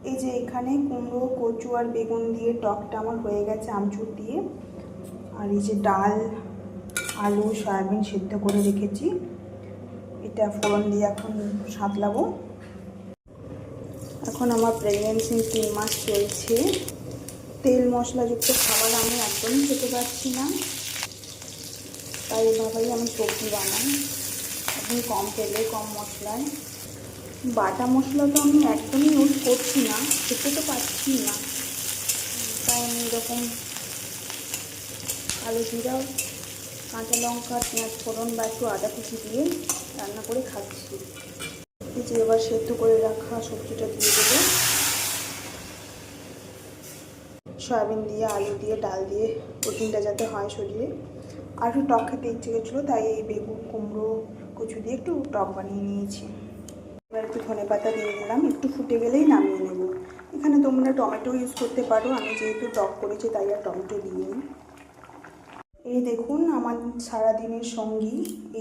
এই যে এখানে কুমড়ো, কচু আর বেগুন দিয়ে টকটা আমার হয়ে গেছে আমচুর দিয়ে। আর এই যে ডাল, আলু, সয়াবিন সিদ্ধ করে রেখেছি, এটা ফোড়ন দিয়ে এখন সাঁতলাবো। এখন আমার প্রেগনেন্সি 3 মাস চলছে। তেল মশলাযুক্ত খাবার আমি একদমই খেতে পারছি না, তাই এভাবেই আমি সবজি বানাই, একদম কম তেলে কম মশলায়। বাটা মশলা তো আমি একদমই ইউজ করছি না, খেতে তো পারছি না, তাই আমি এরকম কালো জিরা, কাঁচা লঙ্কা, পেঁয়াজ ফোড়ন বা একটু আদা কুচি দিয়ে রান্না করে খাচ্ছি। এই যে এবার সেদ্ধ করে রাখা সবজিটা দিয়ে দেবো। সয়াবিন দিয়ে, আলু দিয়ে, ডাল দিয়ে প্রোটিনটা যাতে হয় শরীরে। আর একটু টক খেতে ইচ্ছে গেছিলো, তাই এই বেগুন, কুমড়ো, কচু দিয়ে একটু টক বানিয়ে নিয়েছি। এবার একটু ধনেপাতা দিয়ে দিলাম, একটু ফুটে গেলেই নামিয়ে নেব। এখানে তোমরা টমেটো ইউজ করতে পারো, আমি যেহেতু টক করেছি তাই আর টমেটো দিইনি। এই দেখুন আমার সারাদিনের সঙ্গী।